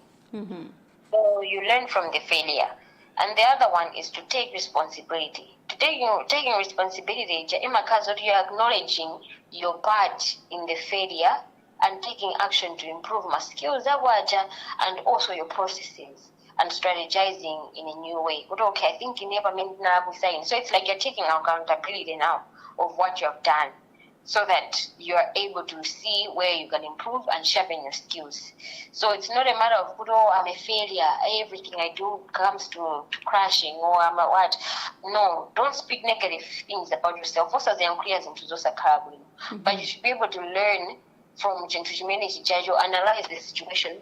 Speaker 4: So you learn from the failure. And the other one is to take responsibility. Taking responsibility, you're acknowledging your part in the failure and taking action to improve my skills and also your processes and strategizing in a new way. But okay, I think you never meant saying. So it's like you're taking accountability now of what you have done, so that you are able to see where you can improve and sharpen your skills. So it's not a matter of, I'm a failure, everything I do comes to crashing, or I'm a what. No, don't speak negative things about yourself. Also, they are clear into those but you should be able to learn from analyze the situation.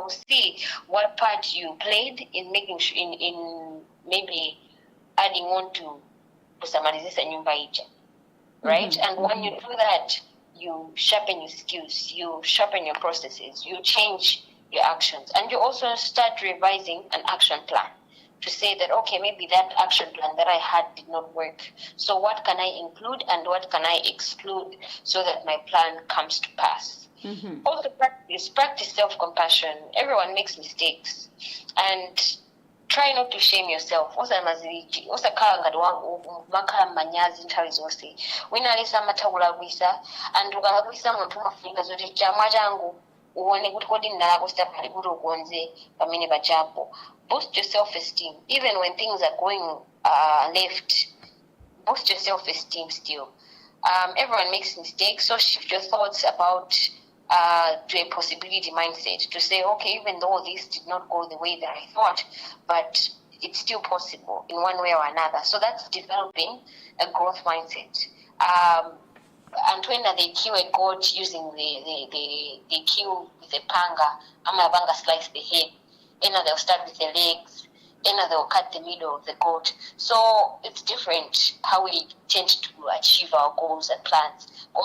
Speaker 4: See what part you played in making in maybe adding on to Samariza Nyumba. Right? And when you do that, you sharpen your skills, you sharpen your processes, you change your actions, and you also start revising an action plan to say that, okay, maybe that action plan that I had did not work. So what can I include and what can I exclude so that my plan comes to pass? Also practice self-compassion. Everyone makes mistakes, and try not to shame yourself. And boost your self-esteem. Even when things are going left, boost your self-esteem still. Everyone makes mistakes, so shift your thoughts about to a possibility mindset to say, okay, even though this did not go the way that I thought, but it's still possible in one way or another. So that's developing a growth mindset. And when they kill a goat using they kill with a panga, panga slice the head, and they'll start with the legs, and they'll cut the middle of the goat. So it's different how we tend to achieve our goals and plans. You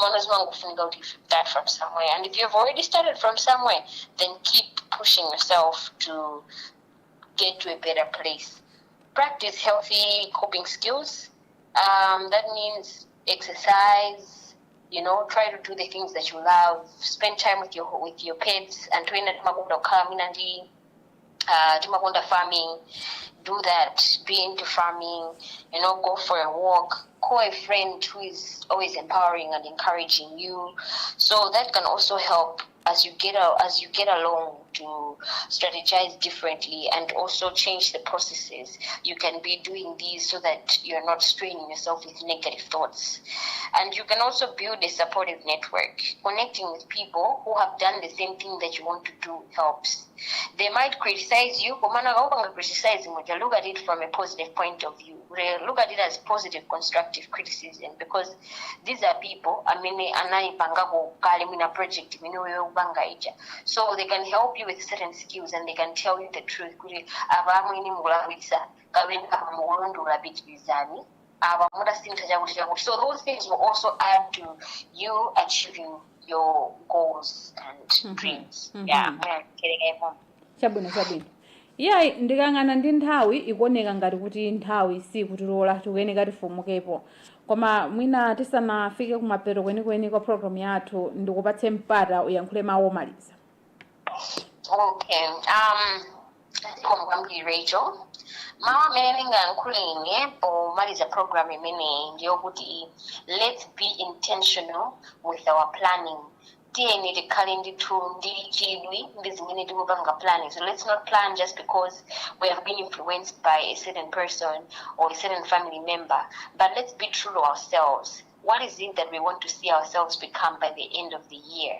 Speaker 4: start from somewhere, and if you've already started from somewhere, then keep pushing yourself to get to a better place. Practice healthy coping skills. That means exercise. Try to do the things that you love. Spend time with your pets, and timakonda farming, do that, be into farming, go for a walk, call a friend who is always empowering and encouraging you. So that can also help as you get along to strategize differently and also change the processes. You can be doing these so that you're not straining yourself with negative thoughts. And you can also build a supportive network. Connecting with people who have done the same thing that you want to do helps. They might criticize you, but criticize look at it from a positive point of view. Look at it as positive, constructive criticism, because these are people. So they can help you with certain skills and they can tell you the truth. So those things will also add to you achieving your goals and dreams. Yeah.
Speaker 2: Chabwino. Iya ndikang'ana ndi nthawi ikuoneka ngati kuti nthawi sikutilola tikuyeneka tifumukepo, koma mwina tisanafike kumapeto kwenikweni kwa program yathu ndikupatse mpata uyankhule mawu omaliza.
Speaker 4: Okay. Kwambiri Rachel. Mawu amene ndingayankhule pomaliza program imene ndiyokuti let's be intentional with our planning. So let's not plan just because we have been influenced by a certain person or a certain family member, but let's be true to ourselves. What is it that we want to see ourselves become by the end of the year?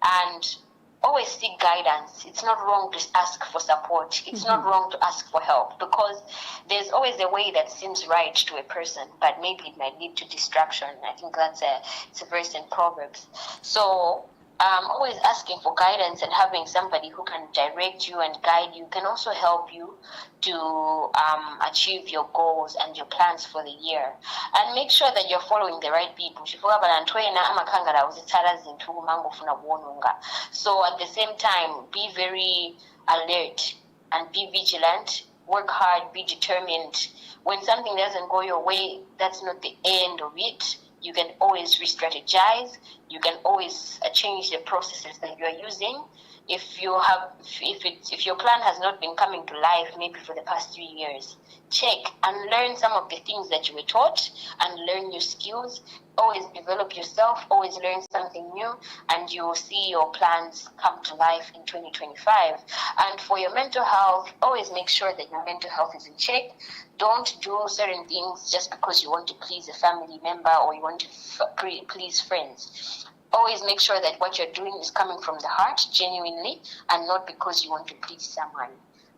Speaker 4: And always seek guidance. It's not wrong to ask for support. It's not wrong to ask for help, because there's always a way that seems right to a person, but maybe it might lead to distraction. I think it's a verse in Proverbs. So always asking for guidance and having somebody who can direct you and guide you can also help you to achieve your goals and your plans for the year. And make sure that you're following the right people. So at the same time, be very alert and be vigilant. Work hard, be determined. When something doesn't go your way, that's not the end of it. You can always re-strategize. You can always change the processes that you are using. If your plan has not been coming to life, maybe for the past 3 years, check and learn some of the things that you were taught and learn new skills. Always develop yourself, always learn something new, and you will see your plans come to life in 2025. And for your mental health, always make sure that your mental health is in check. Don't do certain things just because you want to please a family member or you want to please friends. Always make sure that what you're doing is coming from the heart, genuinely, and not because you want to please someone.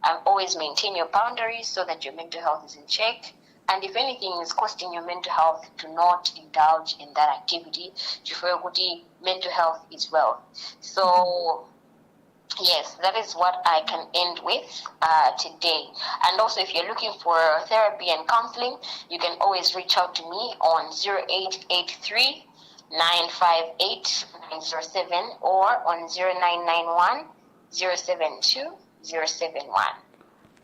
Speaker 4: And always maintain your boundaries so that your mental health is in check. And if anything is costing your mental health, do not indulge in that activity. Mental health is wealth. So, yes, that is what I can end with today. And also, if you're looking for therapy and counseling, you can always reach out to me on 0883 958 907 or on 0991 072 071.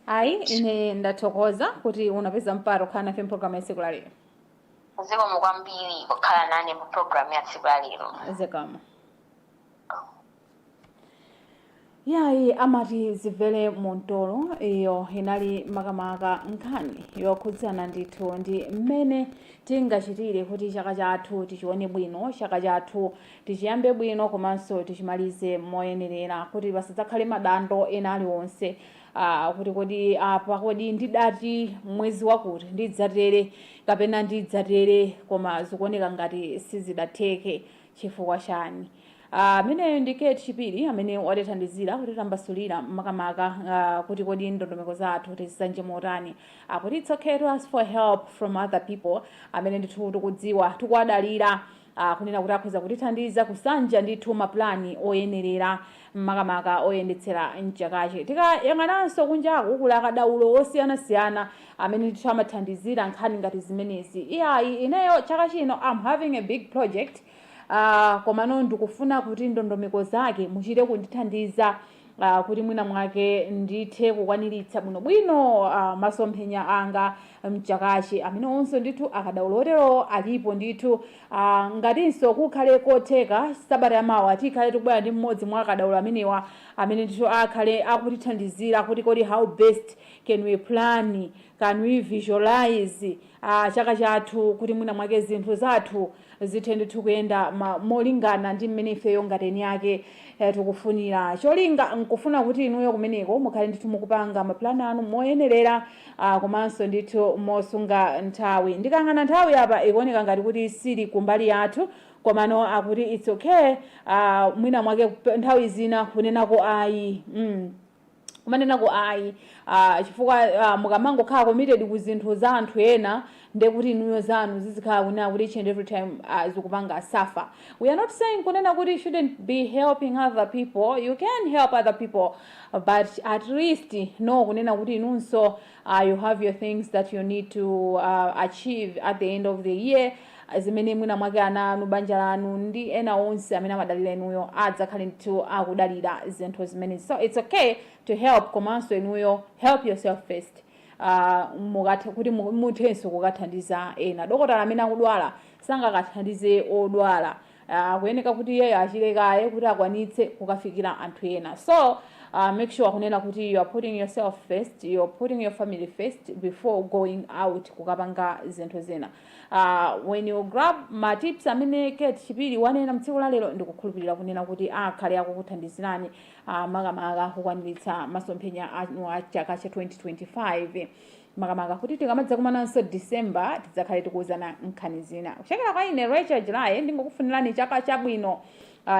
Speaker 2: Ayi ine ndathokoza kuti unapeza mpata kukhala nafe mpologalamu ya tsiku la lero.
Speaker 4: Zikomo kwambiri kukhala nane mu program ya tsiku la lero.
Speaker 2: Zikomo. Yayi amati zimvere muntolo iyo inali makamaka nkhani yokhudzana ndithu ndi mmene tingachitire kuti chaka chathu tichione bwino, chaka chathu tichiyambe bwino komanso tichimalize moyenerera, kuti pasadzakhale madando ena aliwonse. Kuti kodi apa kodi ndidati mwezi wakuti ndidzatere kapena ndidzatere koma zikuoneka ngati sizidatheke chifukwa chani. Amene ndike chipiri amene watithandizira kuti tambasulira makamaka kuti kodi ndondomeko zathu tizisanje motani. Kuti it's okay to ask for help from other people amene ndithu tikudziwa tikuwadalira kunena kuti akhoza kutithandiza kusanja ndithu maplani oyenerera makamaka oyendetsera mchakachi. Tikayang'ananso kunjaku kula akadaulo osiyanasiyana amene ndithu amathandizira nkhani ngati zimenezi. Iyayi ineyo chaka chino I'm having a big project. Komano ndikufuna kuti ndondomeko zake muchite kundithandiza kuti mwina mwake ndithe kukwaniritsa bwinobwino masomphenya anga mchakachi amene onse ndithu akadaulo alipo ndithu. Ngatinso kukhale kotheka sabata yamawa tikhale tikubwera ndi mmodzi mwa akadaulo amenewa amene ndithu akhale akutithandizira kuti kodi how best can we plan, can we visualize chaka chathu kuti mwina mwake zinthu zathu zithe ndithu kuyenda molingana ndi mmene ifeyo ngateni yake tikufunira. Cholinga nkufuna kuti inuyo kumeneko mukhale ndithu mukupanga maplani anu moyenerera komanso ndithu mosunga nthawi. Ndikang'ana nthawi apa ikuoneka ngati kuti sili kumbali yathu komano akuti it's okay. Mwina mwake nthawi zina kunenako ayi kumanenako ayi chifukwa mukamangokhala committed ku zinthu za anthu ena nde kuti inuyo zanu zizikhala kunena kuti each and every time zikupanga suffer. We are not saying kunena kuti you shouldn't be helping other people. You can help other people, but at least no kunena kuti inunso you have your things that you need to achieve at the end of the year. Zimene mwina mwake ananu banja lanu ndi ena onse amene amadalira inuyo adzakhale ndithu akudalira zinthu zimene. So it's okay to help komanso inuyo help yourself first. Kuti muthenso kukathandiza ena. Dokotala amene akudwala sangakathandize odwala. Kuyeneka kuti iye achilekaye kuti akwanitse kukafikira anthu ena. So make sure kunena kuti you are putting yourself first, you are putting your family first before going out kukapanga zinthu zina. When you grab ma tips amene Kate Chipiri wanena mtsiku la lero ndikukhulupirira kunena kuti akhale akukuthandizirani makamaka kukwaniritsa masomphenya anu a chaka cha 2025. Makamaka kuti tikamadza kumananso December tidzakhale tikuwuzana nkhani zina. Kuchokera kwa ine Rachel July ndingokufunirani chaka chabwino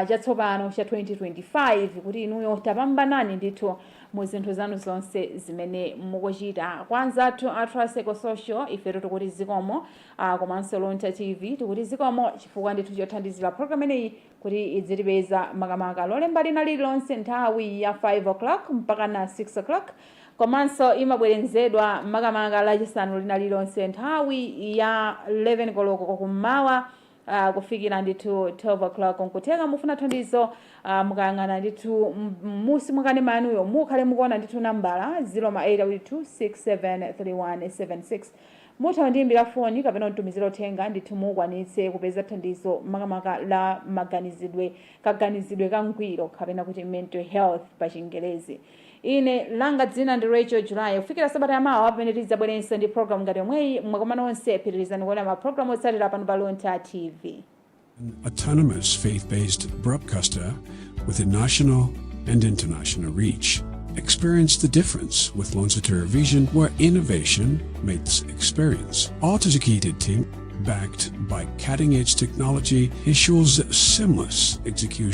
Speaker 2: chatsopano cha 2025 kuti inuyo tapambanani ndithu mu zinthu zanu zonse zimene mukuchita. Kwanza tu Atraseko Social ife tikuti zikomo komanso Luntha TV tikuti zikomo chifukwa ndithu chothandizira program ineyi kuti idzilipeza makamaka lolemba lina lililonse nthawi ya 5 o'clock mpaka na 6 o'clock. Komanso imabwerezedwa makamaka lachisanu lina lililonse nthawi ya 11 koloko kummawa kufikira ndithu 12 o'clock. Nkuthenga mufuna thandizo mukayang'ana ndithu musi mwakane manuyo mukhale mukuona ndithu nambala 0882673176. Mutha ndiyimbira foni kapena kutumizira uthenga ndithu mukwanitse kupeza thandizo makamaka la kaganizidwe kangwiro kapena kuti mental health pa Chingerezi. Ine langa dzina ndi Rachel July. Kufikira sabata yamawa pamene tidzabwerenso ndi program ngati yomweyi mwakomana onse pitirizani kuona ma program otsatira pano pa Luntha TV.
Speaker 1: An autonomous faith-based broadcaster with a national and international reach. Experience the difference with Luntha Television, where innovation meets experience. Our dedicated team, backed by cutting-edge technology, ensures seamless execution